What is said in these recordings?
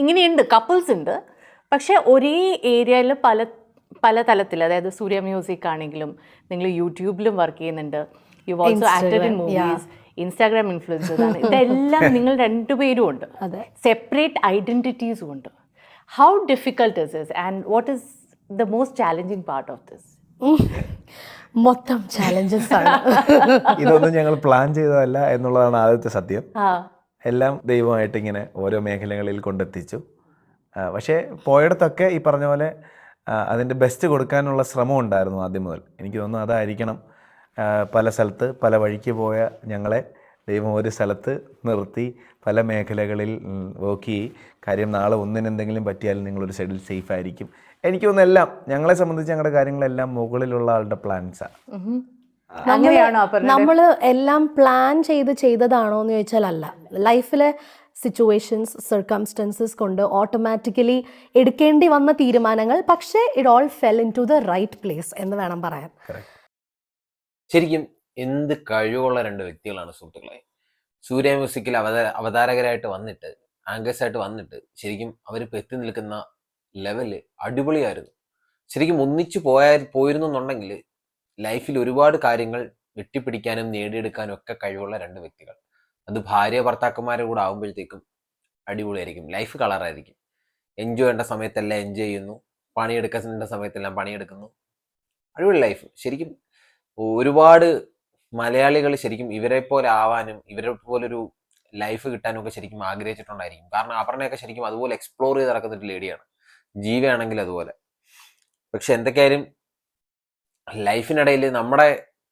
ഇങ്ങനെയുണ്ട്, കപ്പിൾസ് ഉണ്ട്. പക്ഷേ ഒരേ ഏരിയയിൽ പല പല തലത്തിൽ, അതായത് സൂര്യ മ്യൂസിക് ആണെങ്കിലും നിങ്ങൾ യൂട്യൂബിലും വർക്ക് ചെയ്യുന്നുണ്ട്, you also acted in movies, Instagram influencers ആണ്. ഇതെല്ലാം നിങ്ങൾ രണ്ടുപേരും ഉണ്ട്, സെപ്പറേറ്റ് ഐഡൻറ്റിറ്റീസും ഉണ്ട്. How difficult is this and what is the most challenging part of this? മൊത്തം ചാലഞ്ചസ് ആണ്. ഇതൊന്നും ഞങ്ങൾ പ്ലാൻ ചെയ്തതല്ല എന്നുള്ളതാണ് ആദ്യത്തെ സത്യം. എല്ലാം ദൈവമായിട്ട് ഇങ്ങനെ ഓരോ മേഖലകളിൽ കൊണ്ടെത്തിച്ചു. പക്ഷേ പോയിടത്തൊക്കെ ഈ പറഞ്ഞ പോലെ അതിൻ്റെ ബെസ്റ്റ് കൊടുക്കാനുള്ള ശ്രമം ഉണ്ടായിരുന്നു ആദ്യം മുതൽ. എനിക്ക് തോന്നുന്നു അതായിരിക്കണം പല സ്ഥലത്ത് പല വഴിക്ക് പോയ ഞങ്ങളെ ദൈവം ഒരു സ്ഥലത്ത് നിർത്തി പല മേഖലകളിൽ വർക്ക് ചെയ്യും. കാര്യം നാളെ ഒന്നിനെന്തെങ്കിലും പറ്റിയാലും നിങ്ങളൊരു സൈഡിൽ സേഫ് ആയിരിക്കും. എനിക്ക് തോന്നുന്നു എല്ലാം ഞങ്ങളെ സംബന്ധിച്ച് ഞങ്ങളുടെ കാര്യങ്ങളെല്ലാം മുകളിലുള്ള ആളുടെ പ്ലാൻസാണ്. നമ്മൾ എല്ലാം പ്ലാൻ ചെയ്തതാണോ എന്ന് ചോദിച്ചാൽ അല്ല. ലൈഫിലെ സിറ്റുവേഷൻസ്, സർക്കംസ്റ്റൻസസ് കൊണ്ട് ഓട്ടോമാറ്റിക്കലി എടുക്കേണ്ടി വന്ന തീരുമാനങ്ങൾ. പക്ഷേ it all fell into the right place എന്ന് വേണം പറയാൻ. ശരിക്കും എന്ത് കഴിവുള്ള രണ്ട് വ്യക്തികളാണ് സുഹൃത്തുക്കളെ. സൂര്യ മ്യൂസിക്കിൽ അവതാരകരായിട്ട് വന്നിട്ട്, ആങ്കേഴ്സായിട്ട് വന്നിട്ട് ശരിക്കും അവർ എത്തി നിൽക്കുന്ന ലെവല് അടിപൊളിയായിരുന്നു. ശരിക്കും ഒന്നിച്ചു പോയിരുന്നു എന്നുണ്ടെങ്കിൽ ലൈഫിൽ ഒരുപാട് കാര്യങ്ങൾ വെട്ടിപ്പിടിക്കാനും നേടിയെടുക്കാനും ഒക്കെ കഴിവുള്ള രണ്ട് വ്യക്തികൾ. അത് ഭാര്യ ഭർത്താക്കന്മാരുടെ കൂടെ ആകുമ്പോഴത്തേക്കും അടിപൊളിയായിരിക്കും. ലൈഫ് കളറായിരിക്കും. എൻജോയ് ചെയ്യേണ്ട സമയത്തെല്ലാം എൻജോയ് ചെയ്യുന്നു, പണിയെടുക്കേണ്ട സമയത്തെല്ലാം പണിയെടുക്കുന്നു. അടിപൊളി ലൈഫ്. ശരിക്കും ഒരുപാട് മലയാളികൾ ശരിക്കും ഇവരെ പോലെ ആവാനും ഇവരെ പോലൊരു ലൈഫ് കിട്ടാനും ഒക്കെ ശരിക്കും ആഗ്രഹിച്ചിട്ടുണ്ടായിരിക്കും. കാരണം അപർണയൊക്കെ ശരിക്കും അതുപോലെ എക്സ്പ്ലോർ ചെയ്ത് നടക്കുന്നൊരു ലേഡിയാണ്. ജീവയാണെങ്കിൽ അതുപോലെ. പക്ഷെ എന്തൊക്കെയായാലും ലൈഫിനിടയിൽ നമ്മുടെ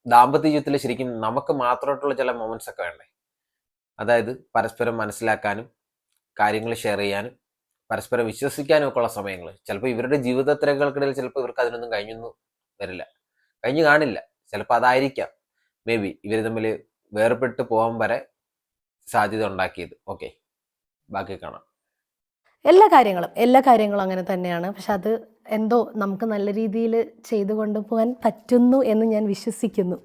ദാമ്പത്യ ജീവിതത്തിൽ ശരിക്കും നമുക്ക് മാത്രമായിട്ടുള്ള ചില മൊമെന്റ്സ് ഒക്കെ വേണ്ടേ. അതായത് പരസ്പരം മനസ്സിലാക്കാനും കാര്യങ്ങൾ ഷെയർ ചെയ്യാനും പരസ്പരം വിശ്വസിക്കാനും ഒക്കെ ഉള്ള സമയങ്ങൾ. ചിലപ്പോൾ ഇവരുടെ ജീവിത തിരക്കുകൾക്കിടയിൽ ചിലപ്പോൾ ഇവർക്ക് അതിനൊന്നും കഴിഞ്ഞൊന്നും വരില്ല, കഴിഞ്ഞു കാണില്ല. ചിലപ്പോൾ അതായിരിക്കാം മേ ബി ഇവർ തമ്മിൽ വേർപെട്ട് പോകാൻ വരെ സാധ്യത ഉണ്ടാക്കിയത്. ഓക്കെ, ബാക്കി കാണാം. എല്ലാ കാര്യങ്ങളും അങ്ങനെ തന്നെയാണ്. പക്ഷെ അത് എന്തോ നമുക്ക് നല്ല രീതിയിൽ ചെയ്തു കൊണ്ടുപോകാൻ പറ്റുന്നു എന്ന് ഞാൻ വിശ്വസിക്കുന്നു.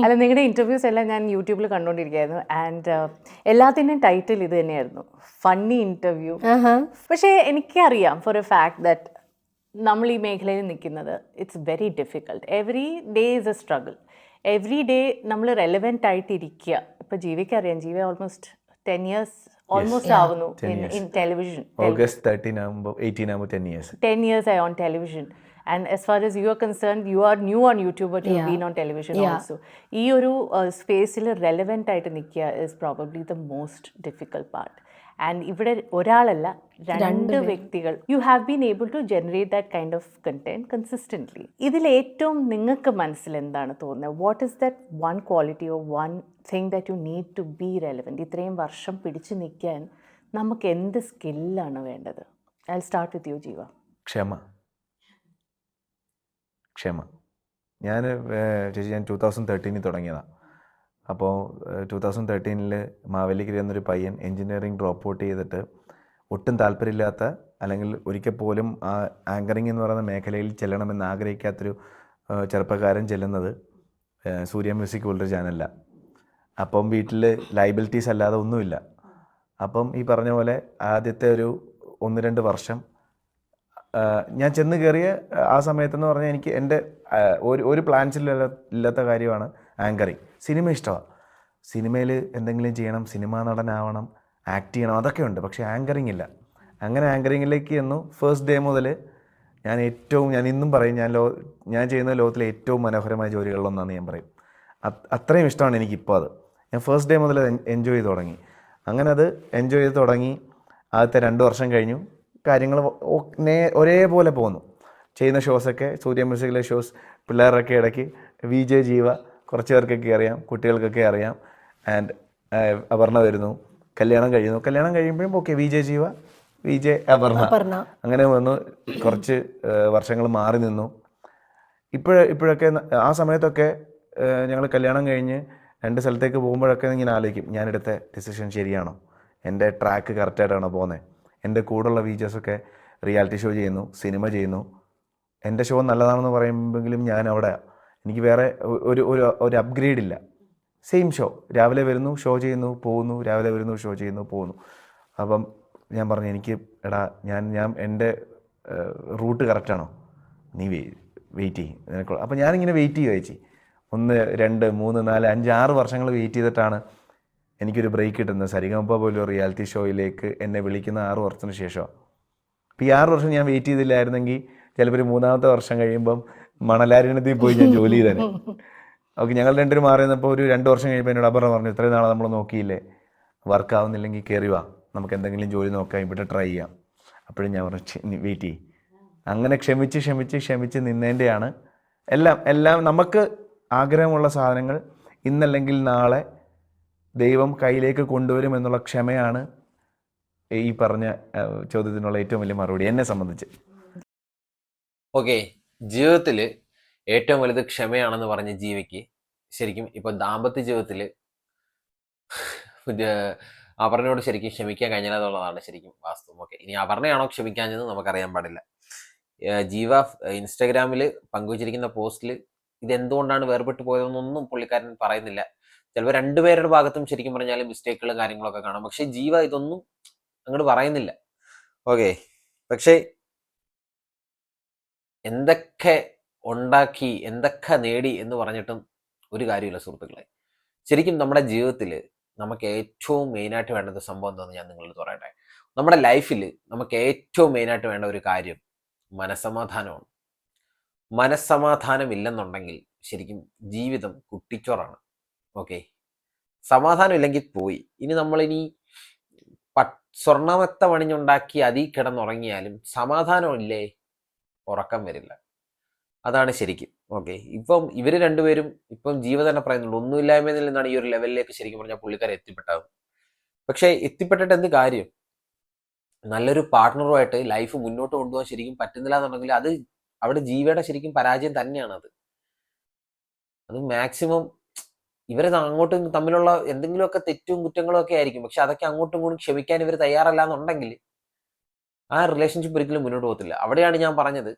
അല്ല, നിങ്ങളുടെ ഇൻ്റർവ്യൂസ് എല്ലാം ഞാൻ യൂട്യൂബിൽ കണ്ടുകൊണ്ടിരിക്കുകയായിരുന്നു. ആൻഡ് എല്ലാത്തിൻ്റെയും ടൈറ്റിൽ ഇത് തന്നെയായിരുന്നു, ഫണ്ണി ഇൻ്റർവ്യൂ. പക്ഷേ എനിക്കറിയാം ഫോർ എ ഫാക്ട് ദാറ്റ് നമ്മൾ ഈ മേഖലയിൽ നിൽക്കുന്നത് it's very difficult. Every day is A struggle. Every day നമ്മൾ റെലവെൻ്റ് ആയിട്ട് ഇരിക്കുക. ഇപ്പോൾ ജീവിക്കറിയാം, ജീവി ഓൾമോസ്റ്റ് 10 years ആവുന്നു in television. August 18 ആകുമ്പോൾ 10 years. 10 years I on television. And as far as you are concerned, you are new on YouTube, but you've been on television also. ഈ ഒരു സ്പേസിൽ റെലവെൻ്റ് ആയിട്ട് നിൽക്കുക is probably the most difficult part. And ഇവിടെ ഒരാളല്ല, രണ്ട് വ്യക്തികൾ, you have been able to generate that kind of content consistently. ഇതിൽ ഏറ്റവും നിങ്ങൾക്ക് മനസ്സിൽ എന്താണ് തോന്നുന്നത്? What is that one quality or one thing that you need to be relevant? ഇത്രയും വർഷം പിടിച്ചു നിൽക്കാൻ നമുക്ക് എന്ത് സ്കില്ലാണ് വേണ്ടത്? I will start with you, Jeeva. ക്ഷമ. ഞാൻ 2013 തുടങ്ങിയതാണ്. അപ്പോൾ 2013 മാവേലിക്കര എന്നൊരു പയ്യൻ എൻജിനീയറിംഗ് ഡ്രോപ്പ് ഔട്ട് ചെയ്തിട്ട് ഒട്ടും താല്പര്യമില്ലാത്ത, അല്ലെങ്കിൽ ഒരിക്കൽ പോലും ആ ആങ്കറിംഗ് എന്ന് പറയുന്ന മേഖലയിൽ ചെല്ലണമെന്ന് ആഗ്രഹിക്കാത്തൊരു ചെറുപ്പക്കാരൻ ചെല്ലുന്നത് സൂര്യ മ്യൂസിക് പോലൊരു ചാനലിലാണ്. അപ്പം വീട്ടിൽ ലൈബിലിറ്റീസ് അല്ലാതെ ഒന്നുമില്ല. അപ്പം ഈ പറഞ്ഞ പോലെ ആദ്യത്തെ ഒരു 1-2 വർഷം ഞാൻ ചെന്ന് കയറിയ ആ സമയത്തെന്ന് പറഞ്ഞാൽ എനിക്ക് എൻ്റെ ഒരു പ്ലാൻസിലില്ലാത്ത കാര്യമാണ് ആങ്കറിങ്. സിനിമ ഇഷ്ടമാണ്, സിനിമയിൽ എന്തെങ്കിലും ചെയ്യണം, സിനിമാ നടനാവണം, ആക്ട് ചെയ്യണം, അതൊക്കെ ഉണ്ട്. പക്ഷേ ആങ്കറിങ് ഇല്ല. അങ്ങനെ ആങ്കറിങ്ങിലേക്ക് ചെന്നു. ഫസ്റ്റ് ഡേ മുതൽ ഞാൻ ഇന്നും പറയും, ഞാൻ ചെയ്യുന്ന ലോകത്തിലെ ഏറ്റവും മനോഹരമായ ജോലികളിലൊന്നാണെന്ന് ഞാൻ പറയും. അത്രയും ഇഷ്ടമാണ് എനിക്കിപ്പോൾ അത്. ഞാൻ ഫസ്റ്റ് ഡേ മുതൽ എൻജോയ് ചെയ്ത് തുടങ്ങി. അങ്ങനെ അത് എൻജോയ് ചെയ്ത് തുടങ്ങി. ആദ്യത്തെ 2 വർഷം കഴിഞ്ഞു. കാര്യങ്ങൾ ഒരേപോലെ പോകുന്നു. ചെയ്യുന്ന ഷോസൊക്കെ സൂര്യ മ്യൂസിക്കിലെ ഷോസ്, പിള്ളേരൊക്കെ ഇടയ്ക്ക് VJ ജീവ കുറച്ച് പേർക്കൊക്കെ അറിയാം, കുട്ടികൾക്കൊക്കെ അറിയാം. ആൻഡ് അപർണ വരുന്നു, കല്യാണം കഴിയുമ്പോഴും ഓക്കെ VJ ജീവ, VJ അപർണ, അങ്ങനെ വന്നു. കുറച്ച് വർഷങ്ങൾ മാറി നിന്നു. ഇപ്പോഴൊക്കെ ആ സമയത്തൊക്കെ ഞങ്ങൾ കല്യാണം കഴിഞ്ഞ് 2 സ്ഥലത്തേക്ക് പോകുമ്പോഴൊക്കെ ഇങ്ങനെ ആലോചിക്കും, ഞാനെടുത്ത ഡിസിഷൻ ശരിയാണോ, എൻ്റെ ട്രാക്ക് കറക്റ്റായിട്ടാണോ പോകുന്നത്. എൻ്റെ കൂടെയുള്ള VJസൊക്കെ റിയാലിറ്റി ഷോ ചെയ്യുന്നു, സിനിമ ചെയ്യുന്നു. എൻ്റെ ഷോ നല്ലതാണെന്ന് പറയുമ്പോഴെങ്കിലും ഞാൻ അവിടെ, എനിക്ക് വേറെ ഒരു അപ്ഗ്രേഡ് ഇല്ല. സെയിം ഷോ, രാവിലെ വരുന്നു, ഷോ ചെയ്യുന്നു, പോകുന്നു, രാവിലെ വരുന്നു, ഷോ ചെയ്യുന്നു, പോകുന്നു. അപ്പം ഞാൻ പറഞ്ഞു എനിക്ക് എടാ ഞാൻ എൻ്റെ റൂട്ട് കറക്റ്റാണോ, നീ വെയിറ്റ് ചെയ്യും നിനക്ക്. അപ്പോൾ ഞാനിങ്ങനെ വെയിറ്റ് ചെയ്യുക ചേച്ചി. 1, 2, 3, 4, 5, 6 വർഷങ്ങൾ വെയിറ്റ് ചെയ്തിട്ടാണ് എനിക്കൊരു ബ്രേക്ക് കിട്ടുന്നത്. സരിഗമപ പോലും റിയാലിറ്റി ഷോയിലേക്ക് എന്നെ വിളിക്കുന്ന 6 വർഷത്തിന് ശേഷമാണ്. അപ്പോൾ ഈ 6 വർഷം ഞാൻ വെയിറ്റ് ചെയ്തില്ലായിരുന്നെങ്കിൽ ചിലപ്പോൾ ഒരു 3ാമത്തെ വർഷം കഴിയുമ്പം മണലാരണ്യത്തിൽ പോയി ഞാൻ ജോലി ചെയ്തേനെ. ഓക്കെ, ഞങ്ങൾ രണ്ടുപേരും മാറി നിന്നപ്പോൾ ഒരു 2 വർഷം കഴിയുമ്പോൾ എന്നോട് അപർണ പറഞ്ഞു, ഇത്രയും നാളെ നമ്മൾ നോക്കിയില്ലേ, വർക്ക് ആവുന്നില്ലെങ്കിൽ കയറി വാ, നമുക്ക് എന്തെങ്കിലും ജോലി നോക്കാം, ഇവിടെ ട്രൈ ചെയ്യാം. അപ്പോഴും ഞാൻ പറഞ്ഞു വെയിറ്റ് ചെയ്യും. അങ്ങനെ ക്ഷമിച്ച് നിന്നതിൻ്റെയാണ് എല്ലാം നമുക്ക് ആഗ്രഹമുള്ള സാധനങ്ങൾ ഇന്നല്ലെങ്കിൽ നാളെ ദൈവം കയ്യിലേക്ക് കൊണ്ടുവരും എന്നുള്ള ക്ഷമയാണ് ഈ പറഞ്ഞ ചോദ്യത്തിനുള്ള ഏറ്റവും വലിയ മറുപടി എന്നെ സംബന്ധിച്ച്. ഓക്കെ, ജീവിതത്തിൽ ഏറ്റവും വലുത് ക്ഷമയാണെന്ന് പറഞ്ഞ ജീവിക്ക് ശരിക്കും ഇപ്പം ദാമ്പത്യ ജീവിതത്തിൽ അപർണയോട് ശരിക്കും ക്ഷമിക്കാൻ കഴിഞ്ഞാലെന്നുള്ളതാണ് ശരിക്കും വാസ്തവം. ഓക്കെ, ഇനി അപർണയാണോ ക്ഷമിക്കാഞ്ഞത് നമുക്കറിയാൻ പാടില്ല. ജീവ ഇൻസ്റ്റാഗ്രാമിൽ പങ്കുവച്ചിരിക്കുന്ന പോസ്റ്റിൽ ഇതെന്തുകൊണ്ടാണ് വേർപെട്ട് പോയതെന്നൊന്നും പുള്ളിക്കാരൻ പറയുന്നില്ല. ചിലപ്പോൾ രണ്ടുപേരുടെ ഭാഗത്തും ശരിക്കും പറഞ്ഞാൽ മിസ്റ്റേക്കുകളും കാര്യങ്ങളൊക്കെ കാണാം. പക്ഷെ ജീവ ഇതൊന്നും അങ്ങോട്ട് പറയുന്നില്ല. ഓക്കെ, പക്ഷേ എന്തൊക്കെ ഉണ്ടാക്കി എന്തൊക്കെ നേടി എന്ന് പറഞ്ഞിട്ടും ഒരു കാര്യമില്ല സുഹൃത്തുക്കളെ. ശരിക്കും നമ്മുടെ ജീവിതത്തിൽ നമുക്ക് ഏറ്റവും മെയിനായിട്ട് വേണ്ടത് സംഭവം എന്താണെന്ന് ഞാൻ നിങ്ങളോട് പറയട്ടെ. നമ്മുടെ ലൈഫിൽ നമുക്ക് ഏറ്റവും മെയിനായിട്ട് വേണ്ട ഒരു കാര്യം മനസ്സമാധാനമാണ്. മനസ്സമാധാനം ഇല്ലെന്നുണ്ടെങ്കിൽ ശരിക്കും ജീവിതം കുട്ടിച്ചോറാണ്. ഓക്കെ, സമാധാനം ഇല്ലെങ്കിൽ പോയി. ഇനി നമ്മളിനി സ്വർണ്ണമത്ത പണിഞ്ഞുണ്ടാക്കി അതിൽ കിടന്നുറങ്ങിയാലും സമാധാനമില്ലേ, ഉറക്കം വരില്ല. അതാണ് ശരിക്കും. ഓക്കെ, ഇപ്പം ഇവർ രണ്ടുപേരും ഇപ്പം ജീവ തന്നെ പറയുന്നുണ്ട്, ഒന്നുമില്ലായ്മയിൽ നിന്നാണ് ഈ ഒരു ലെവലിലേക്ക് ശരിക്കും പറഞ്ഞാൽ പുള്ളിക്കാരെ എത്തിപ്പെട്ടത്. പക്ഷേ എത്തിപ്പെട്ടിട്ട് എന്ത് കാര്യം? നല്ലൊരു പാർട്ട്ണറുമായിട്ട് ലൈഫ് മുന്നോട്ട് കൊണ്ടുപോകാൻ ശരിക്കും പറ്റുന്നില്ല എന്നുണ്ടെങ്കിൽ അത് അവിടെ ജീവയുടെ ശരിക്കും പരാജയം തന്നെയാണ്. അത് മാക്സിമം ഇവരെ അങ്ങോട്ടും തമ്മിലുള്ള എന്തെങ്കിലുമൊക്കെ തെറ്റും കുറ്റങ്ങളും ഒക്കെ ആയിരിക്കും. പക്ഷെ അതൊക്കെ അങ്ങോട്ടും ഇങ്ങോട്ടും ക്ഷമിക്കാൻ ഇവർ തയ്യാറല്ല എന്നുണ്ടെങ്കിൽ ആ റിലേഷൻഷിപ്പ് ഒരിക്കലും മുന്നോട്ട് പോകത്തില്ല. അവിടെയാണ് ഞാൻ പറഞ്ഞത്,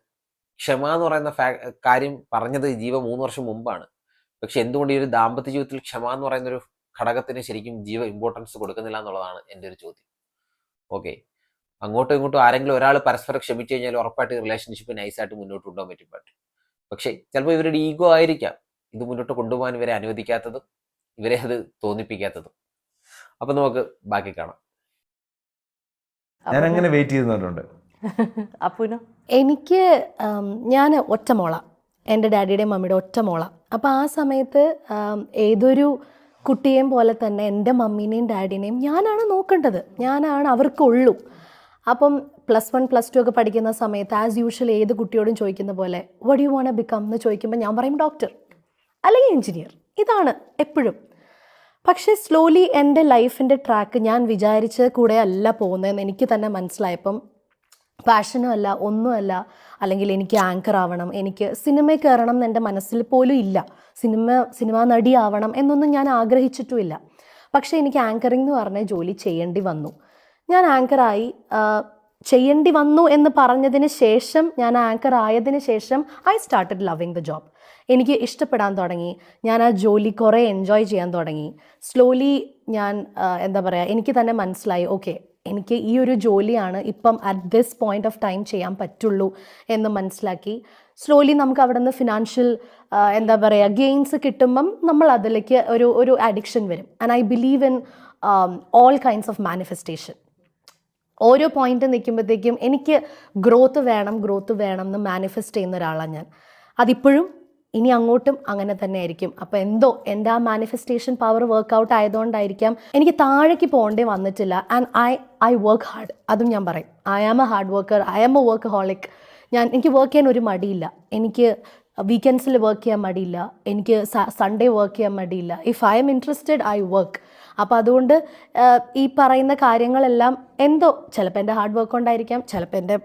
ക്ഷമ എന്ന് പറയുന്ന കാര്യം പറഞ്ഞത് ജീവ 3 വർഷം മുമ്പാണ്. പക്ഷെ എന്തുകൊണ്ട് ഈ ഒരു ദാമ്പത്യ ജീവിതത്തിൽ ക്ഷമ എന്ന് പറയുന്ന ഒരു ഘടകത്തിന് ശരിക്കും ജീവ ഇമ്പോർട്ടൻസ് കൊടുക്കുന്നില്ല എന്നുള്ളതാണ് എൻ്റെ ഒരു ചോദ്യം. ഓക്കെ, അങ്ങോട്ടും ഇങ്ങോട്ടും ആരെങ്കിലും ഒരാൾ പരസ്പരം ക്ഷമിച്ചു കഴിഞ്ഞാൽ ഉറപ്പായിട്ട് റിലേഷൻഷിപ്പ് നൈസായിട്ട് മുന്നോട്ട് കൊണ്ടുപോകാൻ പറ്റും. പക്ഷേ ചിലപ്പോൾ ഇവരുടെ ഈഗോ ആയിരിക്കാം ഇത് മുന്നോട്ട് കൊണ്ടുപോകാൻ ഇവരെ അനുവദിക്കാത്തതും ഇവരെ അത് തോന്നിപ്പിക്കാത്തതും. അപ്പൊ നമുക്ക് ബാക്കി കാണാം. ഞാൻ അങ്ങനെ വെയിറ്റ് ചെയ്യുന്നുണ്ട്. അപ്പുനോ? എനിക്ക് ഞാൻ ഒറ്റ മോള, എൻ്റെ ഡാഡിയുടെയും മമ്മിയുടെ ഒറ്റ മോള. അപ്പോൾ ആ സമയത്ത് ഏതൊരു കുട്ടിയെയും പോലെ തന്നെ എൻ്റെ മമ്മീനെയും ഡാഡിനെയും ഞാനാണ് നോക്കേണ്ടത്, ഞാനാണ് അവർക്കുള്ളൂ. അപ്പം +1 +2 ഒക്കെ പഠിക്കുന്ന സമയത്ത് ആസ് യൂഷ്വൽ ഏത് കുട്ടിയോടും ചോദിക്കുന്ന പോലെ വട്ട് യു വാണ്ട് ബിക്കം എന്ന് ചോദിക്കുമ്പോൾ ഞാൻ പറയും ഡോക്ടർ അല്ലെങ്കിൽ എഞ്ചിനീയർ, ഇതാണ് എപ്പോഴും. പക്ഷേ സ്ലോലി എൻ്റെ ലൈഫിൻ്റെ ട്രാക്ക് ഞാൻ വിചാരിച്ച കൂടെ അല്ല പോകുന്നതെന്ന് എനിക്ക് തന്നെ മനസ്സിലായപ്പം പാഷനും അല്ല ഒന്നുമല്ല, അല്ലെങ്കിൽ എനിക്ക് ആങ്കർ ആവണം, എനിക്ക് സിനിമയിൽ കയറണം എന്ന് എൻ്റെ മനസ്സിൽ പോലും ഇല്ല, സിനിമാ നടിയാവണം എന്നൊന്നും ഞാൻ ആഗ്രഹിച്ചിട്ടുമില്ല. പക്ഷേ എനിക്ക് ആങ്കറിംഗ് എന്ന് പറഞ്ഞ ജോലി ചെയ്യേണ്ടി വന്നു. ഞാൻ ആങ്കറായി. ചെയ്യേണ്ടി വന്നു എന്ന് പറഞ്ഞതിന് ശേഷം, ഞാൻ ആങ്കർ ആയതിന് ശേഷം I started loving the job. എനിക്ക് ഇഷ്ടപ്പെടാൻ തുടങ്ങി, ഞാൻ ആ ജോലി കുറേ എൻജോയ് ചെയ്യാൻ തുടങ്ങി. സ്ലോലി ഞാൻ എന്താ പറയുക, എനിക്ക് തന്നെ മനസ്സിലായി ഓക്കെ എനിക്ക് ഈ ഒരു ജോലിയാണ് ഇപ്പം at this point of time ചെയ്യാൻ പറ്റുള്ളൂ എന്ന് മനസ്സിലാക്കി. സ്ലോലി നമുക്ക് അവിടെ നിന്ന് ഫിനാൻഷ്യൽ എന്താ പറയുക ഗെയിൻസ് കിട്ടുമ്പം നമ്മൾ അതിലേക്ക് ഒരു അഡിക്ഷൻ വരും. And I believe in all kinds of manifestation. ഓരോ പോയിന്റ് നിൽക്കുമ്പോഴത്തേക്കും എനിക്ക് ഗ്രോത്ത് വേണം എന്ന് മാനിഫെസ്റ്റ് ചെയ്യുന്ന ഒരാളാണ് ഞാൻ. അതിപ്പോഴും ഇനി അങ്ങോട്ടും അങ്ങനെ തന്നെ ആയിരിക്കും. അപ്പോൾ എന്തോ എൻ്റെ ആ മാനിഫെസ്റ്റേഷൻ പവർ വർക്കൗട്ട് ആയതുകൊണ്ടായിരിക്കാം എനിക്ക് താഴേക്ക് പോകേണ്ടി വന്നിട്ടില്ല. ആൻഡ് ഐ വർക്ക് ഹാർഡ്, അതും ഞാൻ പറയും. I am a hard worker, I am a workaholic. എനിക്ക് വർക്ക് ചെയ്യാൻ ഒരു മടിയില്ല, എനിക്ക് വീക്കെൻഡ്സിൽ വർക്ക് ചെയ്യാൻ മടിയില്ല, എനിക്ക് സൺഡേ വർക്ക് ചെയ്യാൻ മടിയില്ല. If I M interested I work. അപ്പോൾ അതുകൊണ്ട് ഈ പറയുന്ന കാര്യങ്ങളെല്ലാം എന്തോ ചിലപ്പോൾ എൻ്റെ ഹാർഡ് വർക്ക് കൊണ്ടായിരിക്കാം, ചിലപ്പോൾ എൻ്റെ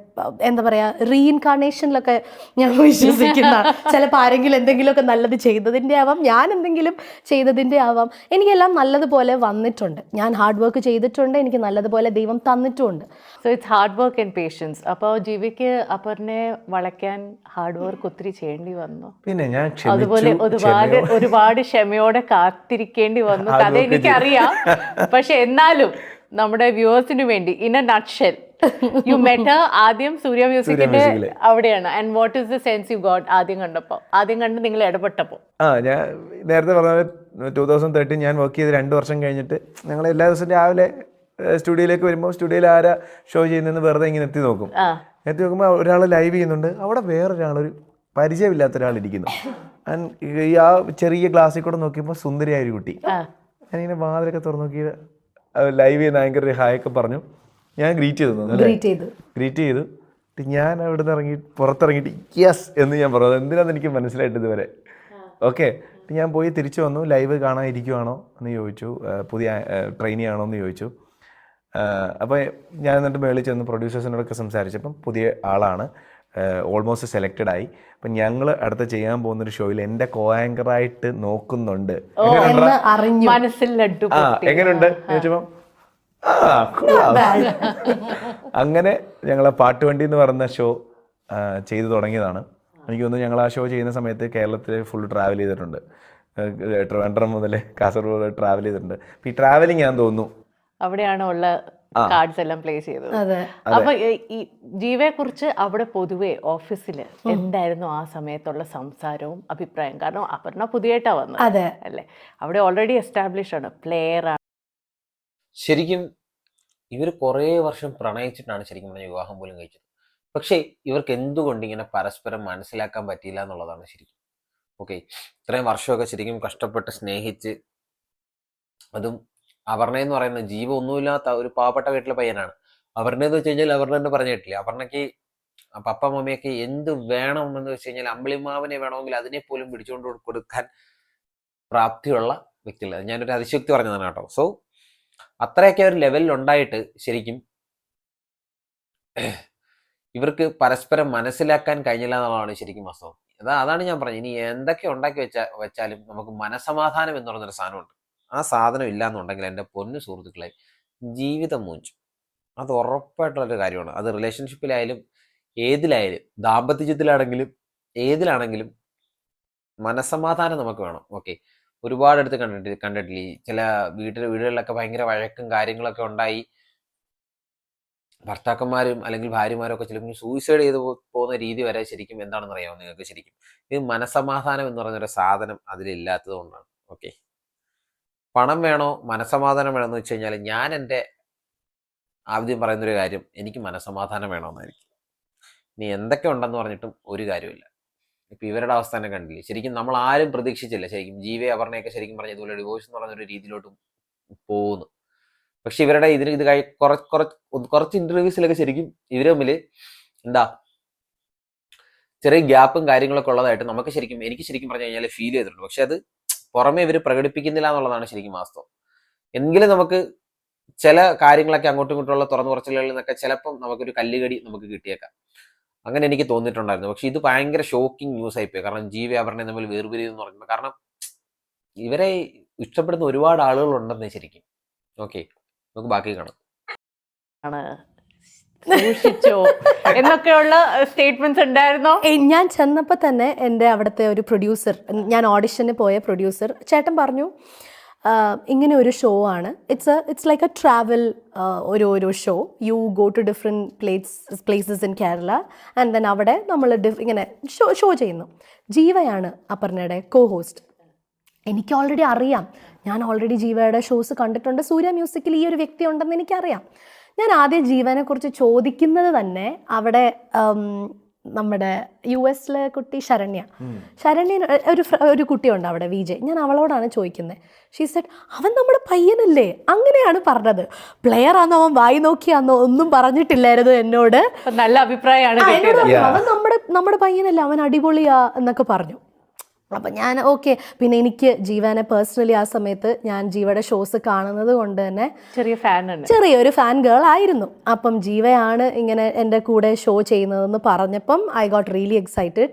എന്താ പറയുക റീഇൻകാർണേഷനിലൊക്കെ ഞാൻ വിശ്വസിക്കുന്ന, ചിലപ്പോൾ ആരെങ്കിലും എന്തെങ്കിലുമൊക്കെ നല്ലത് ചെയ്തതിൻ്റെ ആവാം, ഞാൻ എന്തെങ്കിലും ചെയ്തതിൻ്റെ ആവാം. എനിക്കെല്ലാം നല്ലതുപോലെ വന്നിട്ടുണ്ട്, ഞാൻ ഹാർഡ് വർക്ക് ചെയ്തിട്ടുണ്ട്, എനിക്ക് നല്ലതുപോലെ ദൈവം തന്നിട്ടുമുണ്ട്. So it's hard work and patience. അപ്പോൾ ജീവിക്ക് അപർണയെ വളയ്ക്കാൻ ഹാർഡ് വർക്ക് ഒത്തിരി ചെയ്യേണ്ടി വന്നു. പിന്നെ ഞാൻ അതുപോലെ ഒരുപാട് ക്ഷമയോടെ കാത്തിരിക്കേണ്ടി വന്നു. കഥ എനിക്കറിയാം, പക്ഷെ എന്നാലും നമ്മുടെ വ്യൂവേഴ്സിന് വേണ്ടി in A nutshell U met ആദ്യം സൂര്യ മ്യൂസിക്കിന്റെ മ്യൂസിക്കില്. അവിടെയാണ്. And what is the sense you got ആദ്യം കണ്ട് നിങ്ങൾ ഇടപെട്ടപ്പോൾ? ഞാൻ നേരത്തെ പറഞ്ഞ 2013 ഞാൻ വർക്ക് ചെയ്ത് 2 വർഷം കഴിഞ്ഞിട്ട് ഞങ്ങൾ എല്ലാ ദിവസവും രാവിലെ സ്റ്റുഡിയോയിലേക്ക് വരുമ്പോൾ സ്റ്റുഡിയോയിൽ ആരാ ഷോ ചെയ്യുന്നതെന്ന് വെറുതെ ഇങ്ങനെ എത്തി നോക്കും. എത്തി നോക്കുമ്പോൾ ഒരാൾ ലൈവ് ചെയ്യുന്നുണ്ട്, അവിടെ വേറൊരാളൊരു പരിചയമില്ലാത്ത ഒരാളിരിക്കുന്നു. ഈ ആ ചെറിയ ഗ്ലാസ്സിൽ കൂടെ നോക്കിയപ്പോൾ സുന്ദരിയായ ഒരു കുട്ടി. ഞാനിങ്ങനെ വാതിലൊക്കെ തുറന്നു നോക്കി ലൈവ് ചെയ്യുന്ന ആങ്കർ ഹായൊക്കെ പറഞ്ഞു. ഞാൻ ഗ്രീറ്റ് ചെയ്തു. ഞാൻ അവിടെ നിന്ന് പുറത്തിറങ്ങിയിട്ട് യെസ് എന്ന് ഞാൻ പറഞ്ഞു. എന്തിനാന്ന് എനിക്ക് മനസ്സിലായിട്ട് ഇതുവരെ. ഓക്കെ, ഞാൻ പോയി തിരിച്ചു വന്നു. ലൈവ് കാണാനിരിക്കുവാണോ എന്ന് ചോദിച്ചു, പുതിയ ട്രെയിനി ആണോ എന്ന് ചോദിച്ചു. അപ്പോൾ ഞാൻ എന്നിട്ട് മേളിൽ ചെന്ന് പ്രൊഡ്യൂസേഴ്സിനോടൊക്കെ സംസാരിച്ചപ്പം പുതിയ ആളാണ്, ഓൾമോസ്റ്റ് സെലക്റ്റഡ് ആയി. അപ്പം ഞങ്ങൾ അടുത്ത ചെയ്യാൻ പോകുന്നൊരു ഷോയിൽ എൻ്റെ കോ ആങ്കറായിട്ട് നോക്കുന്നുണ്ട്. മനസ്സിൽ ലഡ്ഡു എങ്ങനെയുണ്ട് ചോദിച്ചപ്പം അങ്ങനെ ഞങ്ങളെ പാട്ടുവണ്ടി എന്ന് പറയുന്ന ഷോ ചെയ്തു തുടങ്ങിയതാണ്. എനിക്ക് തോന്നുന്നു ഞങ്ങൾ ആ ഷോ ചെയ്യുന്ന സമയത്ത് കേരളത്തിൽ ഫുൾ ട്രാവൽ ചെയ്തിട്ടുണ്ട്. ട്രിവാൻഡ്രം മുതൽ കാസർഗോഡ് ട്രാവൽ ചെയ്തിട്ടുണ്ട്. അപ്പം ഈ ട്രാവലിംഗ് ഞാൻ തോന്നുന്നു അവിടെയാണ് ഉള്ള കാർഡ്സ് എല്ലാം പ്ലേസ് ചെയ്തത്. അപ്പൊ ഈ ജീവയെ കുറിച്ച് അവിടെ പൊതുവെ ഓഫീസിൽ എന്തായിരുന്നു ആ സമയത്തുള്ള സംസാരവും അഭിപ്രായം? കാരണം അപർണ പുതിയതായിട്ടാ വന്നത് അല്ലേ, അവിടെ ഓൾറെഡി എസ്റ്റാബ്ലിഷ് ആണ്, പ്ലെയർ ആണ്. ശരിക്കും ഇവർ കുറേ വർഷം പ്രണയിച്ചിട്ടാണ് ശരിക്കും പറഞ്ഞ വിവാഹം പോലും കഴിച്ചത്. പക്ഷേ ഇവർക്ക് എന്തുകൊണ്ട് ഇങ്ങനെ പരസ്പരം മനസ്സിലാക്കാൻ പറ്റിയില്ല എന്നുള്ളതാണ് ശരിക്കും. ഓക്കെ, ഇത്രയും വർഷമൊക്കെ ശരിക്കും കഷ്ടപ്പെട്ട് സ്നേഹിച്ച്, അതും അപർണ എന്ന് പറയുന്ന ജീവ ഒന്നുമില്ലാത്ത ഒരു പാവപ്പെട്ട വീട്ടിലെ പയ്യനാണ്. അപർണ എന്ന് വെച്ച് കഴിഞ്ഞാൽ അപർണ തന്നെ പറഞ്ഞ കേട്ടില്ല, അപർണയ്ക്ക് പപ്പ മമ്മിയൊക്കെ എന്ത് വേണമെന്ന് വെച്ച് കഴിഞ്ഞാൽ അമ്പിളിമാവനെ വേണമെങ്കിൽ അതിനെ പോലും പിടിച്ചുകൊണ്ട് കൊടുക്കാൻ പ്രാപ്തിയുള്ള വ്യക്തികൾ. ഞാനൊരു അതിശക്തി പറഞ്ഞതാണ് കേട്ടോ. സോ അത്രയൊക്കെ ഒരു ലെവലിൽ ഉണ്ടായിട്ട് ശരിക്കും ഇവർക്ക് പരസ്പരം മനസ്സിലാക്കാൻ കഴിഞ്ഞില്ല എന്നുള്ളതാണ് ശരിക്കും വാസ്തവം. അതാണ് ഞാൻ പറഞ്ഞത്. ഇനി എന്തൊക്കെ ഉണ്ടാക്കി വെച്ചാലും നമുക്ക് മനസമാധാനം എന്ന് പറയുന്നൊരു സാധനമുണ്ട്. ആ സാധനം ഇല്ല എന്നുണ്ടെങ്കിൽ എൻ്റെ പൊന്നു സുഹൃത്തുക്കളെ ജീവിതം മൂഞ്ചും. അത് ഉറപ്പായിട്ടുള്ളൊരു കാര്യമാണ്. അത് റിലേഷൻഷിപ്പിലായാലും ഏതിലായാലും, ദാമ്പത്യത്തിലാണെങ്കിലും ഏതിലാണെങ്കിലും മനസമാധാനം നമുക്ക് വേണം. ഓക്കെ, ഒരുപാടടുത്ത് കണ്ടിട്ടില്ലേ ചില വീടുകളിലൊക്കെ ഭയങ്കര വഴക്കും കാര്യങ്ങളൊക്കെ ഉണ്ടായി ഭർത്താക്കന്മാരും അല്ലെങ്കിൽ ഭാര്യമാരും ഒക്കെ ചിലപ്പോൾ സൂയിസൈഡ് ചെയ്ത് പോകുന്ന രീതി വരെ ശരിക്കും എന്താണെന്ന് അറിയാമോ നിങ്ങൾക്ക്? ശരിക്കും ഇത് മനസമാധാനം എന്ന് പറയുന്നൊരു സാധനം അതിലില്ലാത്തത് കൊണ്ടാണ്. ഓക്കെ, പണം വേണോ മനസമാധാനം വേണമെന്ന് വെച്ച് കഴിഞ്ഞാൽ ഞാൻ എൻ്റെ ആദ്യം പറയുന്നൊരു കാര്യം, എനിക്ക് മനസമാധാനം വേണമെന്നായിരിക്കും. ഇനി എന്തൊക്കെ ഉണ്ടെന്ന് പറഞ്ഞിട്ടും ഒരു കാര്യമില്ല. ഇപ്പം ഇവരുടെ അവസ്ഥ തന്നെ കണ്ടില്ലേ, ശരിക്കും നമ്മൾ ആരും പ്രതീക്ഷിച്ചില്ല ശരിക്കും ജീവയെ അപർണയൊക്കെ ശരിക്കും പറഞ്ഞ ഇതുപോലെ ഡിവോഴ്സ് എന്ന് പറയുന്നൊരു രീതിയിലോട്ട് പോകുന്നു. പക്ഷെ ഇവരുടെ ഇത് കുറച്ച് ഇന്റർവ്യൂസിലൊക്കെ ശരിക്കും ഇവർ തമ്മിൽ എന്താ ചെറിയ ഗ്യാപ്പും കാര്യങ്ങളൊക്കെ ഉള്ളതായിട്ട് എനിക്ക് ശരിക്കും പറഞ്ഞു കഴിഞ്ഞാൽ ഫീൽ ചെയ്തിട്ടുണ്ട്. പക്ഷെ അത് പുറമെ ഇവർ പ്രകടിപ്പിക്കുന്നില്ല എന്നുള്ളതാണ് ശരിക്കും വാസ്തവം. എങ്കിലും നമുക്ക് ചില കാര്യങ്ങളൊക്കെ അങ്ങോട്ടും ഇങ്ങോട്ടുള്ള തുറന്നു പറച്ചിലുകളിൽ നിന്നൊക്കെ ചിലപ്പം നമുക്കൊരു കല്ലുകടി നമുക്ക് കിട്ടിയേക്കാം. അങ്ങനെ എനിക്ക് തോന്നിയിട്ടുണ്ടായിരുന്നു. പക്ഷെ ഇത് ഭയങ്കര ഷോക്കിംഗ് ന്യൂസ് ആയിപ്പോയി. കാരണം ജീവ അപർണ തമ്മിൽ വേർപിരിയെന്ന് പറയുന്നത്, കാരണം ഇവരെ ഇഷ്ടപ്പെടുന്ന ഒരുപാട് ആളുകളുണ്ടെന്ന് ശരിക്കും. ഓക്കെ, നമുക്ക് ബാക്കി കാണാം. എന്നൊക്കെയുള്ള സ്റ്റേറ്റ്മെന്റ്സ് ഉണ്ടായിരുന്നോ? ഞാൻ ചെന്നപ്പോൾ തന്നെ എൻ്റെ അവിടുത്തെ ഒരു പ്രൊഡ്യൂസർ, ഞാൻ ഓഡിഷന് പോയ പ്രൊഡ്യൂസർ ചേട്ടൻ പറഞ്ഞു ഇങ്ങനെ ഒരു ഷോ ആണ്, ഇറ്റ്സ് ലൈക്ക് എ ട്രാവൽ ഒരു show, you go to different places in Kerala and then അവിടെ നമ്മൾ ഇങ്ങനെ ഷോ ചെയ്യുന്നു. ജീവയാണ് അപർണയുടെ കോ ഹോസ്റ്റ്. എനിക്ക് ഓൾറെഡി അറിയാം, ഞാൻ ഓൾറെഡി ജീവയുടെ ഷോസ് കണ്ടിട്ടുണ്ട്, സൂര്യ മ്യൂസിക്കിൽ ഈ ഒരു വ്യക്തി ഉണ്ടെന്ന് എനിക്കറിയാം. ഞാൻ ആദ്യം ജീവനെക്കുറിച്ച് ചോദിക്കുന്നത് തന്നെ അവിടെ നമ്മുടെ US കുട്ടി ശരണ്യ ഒരു കുട്ടിയുണ്ട് അവിടെ, വിജയ്. ഞാൻ അവളോടാണ് ചോദിക്കുന്നത്. ഷീ സെഡ് അവൻ നമ്മുടെ പയ്യനല്ലേ, അങ്ങനെയാണ് പറഞ്ഞത്. പ്ലെയർ ആണെന്നോ അവൻ വായി നോക്കിയാന്നോ ഒന്നും പറഞ്ഞിട്ടില്ലായിരുന്നു എന്നോട്. നല്ല അഭിപ്രായമാണ്. അവൻ നമ്മുടെ പയ്യനല്ലേ, അവൻ അടിപൊളിയാ എന്നൊക്കെ പറഞ്ഞു. അപ്പം ഞാൻ ഓക്കെ. പിന്നെ എനിക്ക് ജീവനെ പേഴ്സണലി ആ സമയത്ത് ഞാൻ ജീവയുടെ ഷോസ് കാണുന്നത് കൊണ്ട് തന്നെ ചെറിയൊരു ഫാൻ ഗേൾ ആയിരുന്നു. അപ്പം ജീവയാണ് ഇങ്ങനെ എൻ്റെ കൂടെ ഷോ ചെയ്യുന്നതെന്ന് പറഞ്ഞപ്പം ഐ ഗോട്ട് റിയലി എക്സൈറ്റഡ്.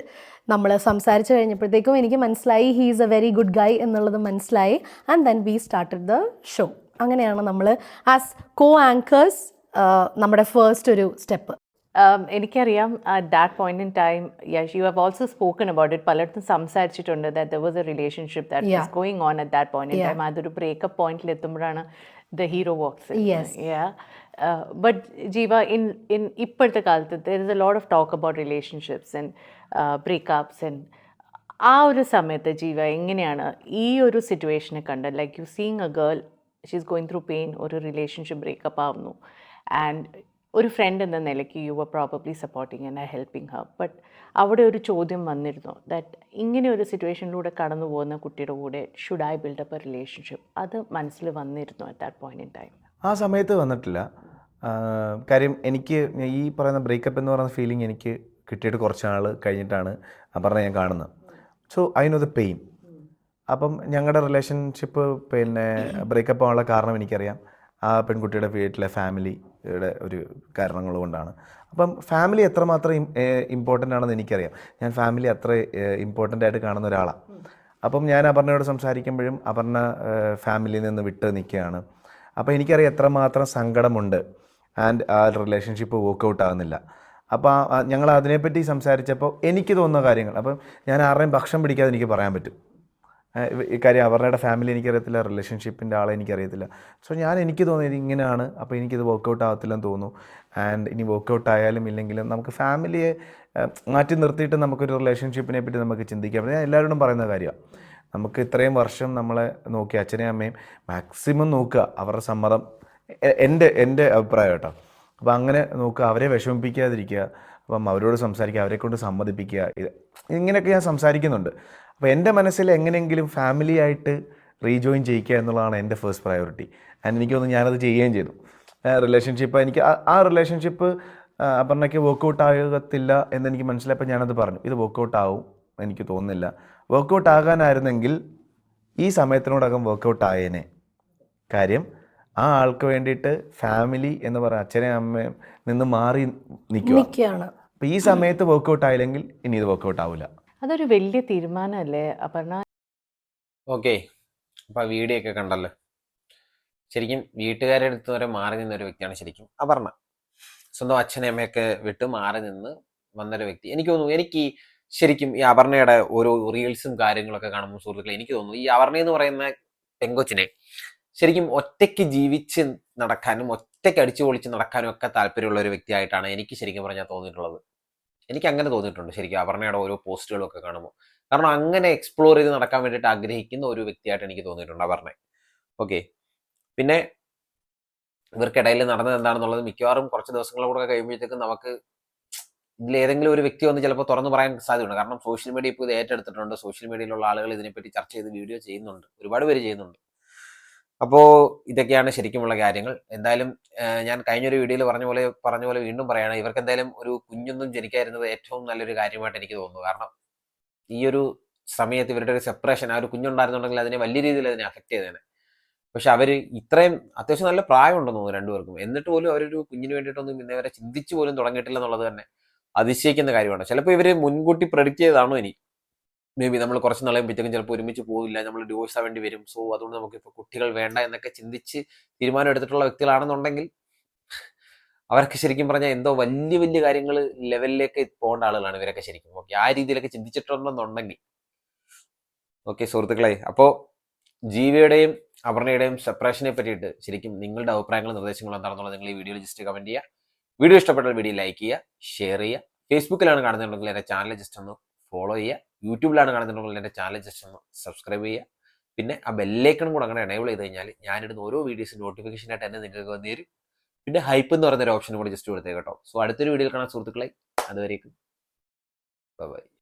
നമ്മൾ സംസാരിച്ച് കഴിഞ്ഞപ്പോഴത്തേക്കും എനിക്ക് മനസ്സിലായി he is a very good guy എന്നുള്ളത് മനസ്സിലായി. And then we started the show. അങ്ങനെയാണ് നമ്മൾ ആസ് കോ ആങ്കേഴ്സ് നമ്മുടെ ഫസ്റ്റ് ഒരു സ്റ്റെപ്പ്. എനിക്കറിയാം at that point in time, yes, you have also spoken about it. പലയിടത്തും സംസാരിച്ചിട്ടുണ്ട് that there was a relationship that was going on at that point in time. അതൊരു breakup പോയിന്റിൽ എത്തുമ്പോഴാണ് the hero walks in. Yes. Yeah. But Jeeva, in ഇപ്പോഴത്തെ കാലത്ത് there is a lot of talk about relationships and breakups and ആ ഒരു സമയത്ത് ജീവ എങ്ങനെയാണ് ഈ ഒരു സിറ്റുവേഷനെ കണ്ട് like you seeing A girl she's going through pain ഒരു റിലേഷൻഷിപ്പ് ബ്രേക്കപ്പ് ആവുന്നു ആൻഡ് ഒരു ഫ്രണ്ട് എന്ന നിലയ്ക്ക് you are probably supporting and helping Har but അവിടെ ഒരു ചോദ്യം വന്നിരുന്നു ദാറ്റ് ഇങ്ങനെ ഒരു സിറ്റുവേഷനിലൂടെ കടന്നു പോകുന്ന കുട്ടിയുടെ കൂടെ should I build up A relationship അത് മനസ്സിൽ വന്നിരുന്നു at that point in time? ആ സമയത്ത് വന്നിട്ടില്ല. കാര്യം എനിക്ക് ഈ പറയുന്ന ബ്രേക്കപ്പ് എന്ന് പറയുന്ന ഫീലിംഗ് എനിക്ക് കിട്ടിയിട്ട് കുറച്ച് നാൾ കഴിഞ്ഞിട്ടാണ് അപർണ ഞാൻ കാണുന്നത്. So I know the pain. അപ്പം ഞങ്ങളുടെ റിലേഷൻഷിപ്പ് പിന്നെ ബ്രേക്കപ്പ് ആവാനുള്ള കാരണം എനിക്കറിയാം. ആ പെൺകുട്ടിയുടെ വീട്ടിലെ ഫാമിലിയുടെ ഒരു കാരണങ്ങൾ കൊണ്ടാണ്. അപ്പം ഫാമിലി എത്രമാത്രം ഇമ്പോർട്ടൻ്റ് ആണെന്ന് എനിക്കറിയാം. ഞാൻ ഫാമിലി അത്ര ഇമ്പോർട്ടൻ്റ് ആയിട്ട് കാണുന്ന ഒരാളാണ്. അപ്പം ഞാൻ അപർണയോട് സംസാരിക്കുമ്പോഴും അപർണ ഫാമിലിയിൽ നിന്ന് വിട്ട് നിൽക്കുകയാണ്. അപ്പോൾ എനിക്കറിയാം എത്രമാത്രം സങ്കടമുണ്ട് ആൻഡ് ആ റിലേഷൻഷിപ്പ് വർക്കൗട്ട് ആകുന്നില്ല. അപ്പോൾ ഞങ്ങൾ അതിനെപ്പറ്റി സംസാരിച്ചപ്പോൾ എനിക്ക് തോന്നുന്ന കാര്യങ്ങൾ അപ്പം ഞാൻ ആരുടെയും പക്ഷം പിടിക്കാതെ എനിക്ക് പറയാൻ പറ്റും. ഈ കാര്യം അവരുടെ ഫാമിലി എനിക്കറിയത്തില്ല, റിലേഷൻഷിപ്പിൻ്റെ ആളെ എനിക്കറിയത്തില്ല. സോ എനിക്ക് തോന്നിയത് ഇങ്ങനെയാണ്. അപ്പോൾ എനിക്കിത് വർക്കൗട്ട് ആകത്തില്ലെന്ന് തോന്നുന്നു. ആൻഡ് ഇനി വർക്കൗട്ട് ആയാലും ഇല്ലെങ്കിലും നമുക്ക് ഫാമിലിയെ മാറ്റി നിർത്തിയിട്ട് നമുക്കൊരു റിലേഷൻഷിപ്പിനെ പറ്റി നമുക്ക് ചിന്തിക്കാം. ഞാൻ എല്ലാവരോടും പറയുന്ന കാര്യമാണ്. നമുക്ക് ഇത്രയും വർഷം നമ്മളെ നോക്കി അച്ഛനെയും അമ്മയും മാക്സിമം നോക്കുക, അവരുടെ സമ്മതം എൻ്റെ അഭിപ്രായം കേട്ടോ. അപ്പോൾ അങ്ങനെ നോക്കുക, അവരെ വിഷമിപ്പിക്കാതിരിക്കുക, അപ്പം അവരോട് സംസാരിക്കുക, അവരെ കൊണ്ട് സമ്മതിപ്പിക്കുക. ഇങ്ങനെയൊക്കെ ഞാൻ സംസാരിക്കുന്നുണ്ട്. അപ്പോൾ എൻ്റെ മനസ്സിൽ എങ്ങനെയെങ്കിലും ഫാമിലിയായിട്ട് റീജോയിൻ ചെയ്യിക്കുക എന്നുള്ളതാണ് എൻ്റെ ഫസ്റ്റ് പ്രയോറിറ്റി. ആൻഡ് എനിക്ക് തോന്നുന്നു ഞാനത് ചെയ്യുകയും ചെയ്തു. റിലേഷൻഷിപ്പ് എനിക്ക് ആ റിലേഷൻഷിപ്പ് അപർണയ്ക്ക് വർക്കൗട്ട് ആകത്തില്ല എന്നെനിക്ക് മനസ്സിലായപ്പോൾ ഞാനത് പറഞ്ഞു, ഇത് വർക്കൗട്ട് ആവും എനിക്ക് തോന്നുന്നില്ല. വർക്കൗട്ട് ആകാനായിരുന്നെങ്കിൽ ഈ സമയത്തിനോടകം വർക്കൗട്ട് ആയേനെ. കാര്യം ആ ആൾക്ക് വേണ്ടിയിട്ട് ഫാമിലി എന്ന് പറയുക അച്ഛനെയും അമ്മയും നിന്ന് മാറി നിൽക്കുകയാണ്. അപ്പോൾ ഈ സമയത്ത് വർക്കൗട്ട് ആയില്ലെങ്കിൽ ഇനി ഇത് വർക്കൗട്ട് ആവില്ല. അതൊരു വലിയ തീരുമാനമല്ലേ അപർണ? ഓക്കെ, അപ്പോൾ വീഡിയോ ഒക്കെ കണ്ടല്ലോ. ശരിക്കും വീട്ടുകാരുടെ അടുത്ത് വരെ മാറി നിന്നൊരു വ്യക്തിയാണ് ശരിക്കും അപർണ. സ്വന്തം അച്ഛനെ അമ്മയൊക്കെ വിട്ട് മാറി നിന്ന് വന്നൊരു വ്യക്തി. എനിക്ക് തോന്നുന്നു എനിക്ക് ശരിക്കും ഈ അപർണയുടെ ഓരോ റീൽസും കാര്യങ്ങളൊക്കെ കാണുമ്പോൾ സുഹൃത്തുക്കളെ എനിക്ക് തോന്നുന്നു ഈ അപർണ എന്ന് പറയുന്ന പെങ്കൊച്ചിനെ ശരിക്കും ഒറ്റയ്ക്ക് ജീവിച്ച് നടക്കാനും ഒറ്റയ്ക്ക് അടിച്ചു പൊളിച്ച് നടക്കാനും ഒക്കെ താല്പര്യമുള്ള ഒരു വ്യക്തിയായിട്ടാണ് എനിക്ക് ശരിക്കും പറഞ്ഞാൽ തോന്നിയിട്ടുള്ളത്. എനിക്ക് അങ്ങനെ തോന്നിയിട്ടുണ്ട് ശരിക്കും അപർണയുടെ ഓരോ പോസ്റ്റുകളും ഒക്കെ കാണുമ്പോൾ. കാരണം അങ്ങനെ എക്സ്പ്ലോർ ചെയ്ത് നടക്കാൻ വേണ്ടിയിട്ട് ആഗ്രഹിക്കുന്ന ഒരു വ്യക്തിയായിട്ട് എനിക്ക് തോന്നിയിട്ടുണ്ട് അപർണ. ഓക്കെ, പിന്നെ ഇവർക്കിടയിൽ നടന്നത് എന്താണെന്നുള്ളത് മിക്കവാറും കുറച്ച് ദിവസങ്ങളോടെ കഴിയുമ്പോഴത്തേക്കും നമുക്ക് ഇതിലേതെങ്കിലും ഒരു വ്യക്തി വന്ന് ചിലപ്പോൾ തുറന്നു പറയാൻ സാധ്യതയുണ്ട്. കാരണം സോഷ്യൽ മീഡിയ ഇപ്പോൾ ഇത് ഏറ്റെടുത്തിട്ടുണ്ട്. സോഷ്യൽ മീഡിയയിലുള്ള ആളുകൾ ഇതിനെപ്പറ്റി ചർച്ച ചെയ്ത് വീഡിയോ ചെയ്യുന്നുണ്ട്, ഒരുപാട് പേര് ചെയ്യുന്നുണ്ട്. അപ്പോൾ ഇതൊക്കെയാണ് ശരിക്കുമുള്ള കാര്യങ്ങൾ. എന്തായാലും ഞാൻ കഴിഞ്ഞൊരു വീഡിയോയിൽ പറഞ്ഞ പോലെ വീണ്ടും പറയുകയാണ്, ഇവർക്ക് എന്തായാലും ഒരു കുഞ്ഞൊന്നും ജനിക്കാതിരുന്നത് ഏറ്റവും നല്ലൊരു കാര്യമായിട്ട് എനിക്ക് തോന്നുന്നു. കാരണം ഈ ഒരു സമയത്ത് ഇവരുടെ ഒരു സെപ്പറേഷൻ, ആ ഒരു കുഞ്ഞുണ്ടായിരുന്നുണ്ടെങ്കിൽ അതിനെ വലിയ രീതിയിൽ അതിനെ അഫക്റ്റ് ചെയ്തേനെ. പക്ഷെ അവർ ഇത്രയും അത്യാവശ്യം നല്ല പ്രായമുണ്ടെന്ന് തോന്നുന്നു രണ്ടുപേർക്കും. എന്നിട്ട് പോലും അവരൊരു കുഞ്ഞിന് വേണ്ടിയിട്ടൊന്നും ഇന്നേവരെ ചിന്തിച്ചു പോലും തുടങ്ങിയിട്ടില്ല എന്നുള്ളത് തന്നെ അതിശയിക്കുന്ന കാര്യമാണ്. ചിലപ്പോൾ ഇവർ മുൻകൂട്ടി പ്രഡിക്റ്റ് ചെയ്തതാണോ ഇനി മേ ബി നമ്മൾ കുറച്ച് നാളെ പറ്റും ചിലപ്പോൾ ഒരുമിച്ച് പോകില്ല, നമ്മൾ ഡിവോഴ്സ് ആവേണ്ടി വരും, സോ അതുകൊണ്ട് നമുക്കിപ്പോൾ കുട്ടികൾ വേണ്ട എന്നൊക്കെ ചിന്തിച്ച് തീരുമാനം എടുത്തിട്ടുള്ള വ്യക്തികളാണെന്നുണ്ടെങ്കിൽ അവർക്ക് ശരിക്കും പറഞ്ഞാൽ എന്തോ വലിയ വലിയ കാര്യങ്ങൾ ലെവലിലേക്ക് പോകേണ്ട ആളുകളാണ് ഇവരൊക്കെ ശരിക്കും. ഓക്കെ, ആ രീതിയിലൊക്കെ ചിന്തിച്ചിട്ടുണ്ടെന്നുണ്ടെങ്കിൽ ഓക്കെ സുഹൃത്തുക്കളെ. അപ്പോൾ ജീവിയുടെയും അപർണയുടെയും സെപ്പറേഷനെ പറ്റിയിട്ട് ശരിക്കും നിങ്ങളുടെ അഭിപ്രായങ്ങളും നിർദ്ദേശങ്ങളും എന്താണെന്നുള്ളത് നിങ്ങൾ ഈ വീഡിയോയിൽ ജസ്റ്റ് കമന്റ് ചെയ്യുക. വീഡിയോ ഇഷ്ടപ്പെട്ടാൽ വീഡിയോ ലൈക്ക് ചെയ്യുക, ഷെയർ ചെയ്യുക. ഫേസ്ബുക്കിലാണ് കാണുന്നുണ്ടെങ്കിൽ എൻ്റെ ചാനൽ ജസ്റ്റ് ഒന്ന് ഫോളോ ചെയ്യുക. യൂട്യൂബിലാണ് കാണുന്നുണ്ടെങ്കിൽ എൻ്റെ ചാനൽ ജസ്റ്റ് ഒന്ന് സബ്സ്ക്രൈബ് ചെയ്യുക. പിന്നെ ആ ബെല്ലൈക്കണും കൂടെ അങ്ങനെ എനേബിൾ ചെയ്ത് കഴിഞ്ഞാൽ ഞാനിടുന്ന ഓരോ വീഡിയോസും നോട്ടിഫിക്കേഷനായിട്ട് തന്നെ നിങ്ങൾക്ക് വന്നു തരും. പിന്നെ ഹൈപ്പ് എന്ന് പറയുന്ന ഒരു ഓപ്ഷൻ കൂടെ ജസ്റ്റ് കൊടുത്തേ കേട്ടോ. സോ അടുത്തൊരു വീഡിയോയിൽ കാണാൻ സുഹൃത്തുക്കളെ, അതുവരേക്കും ബൈ.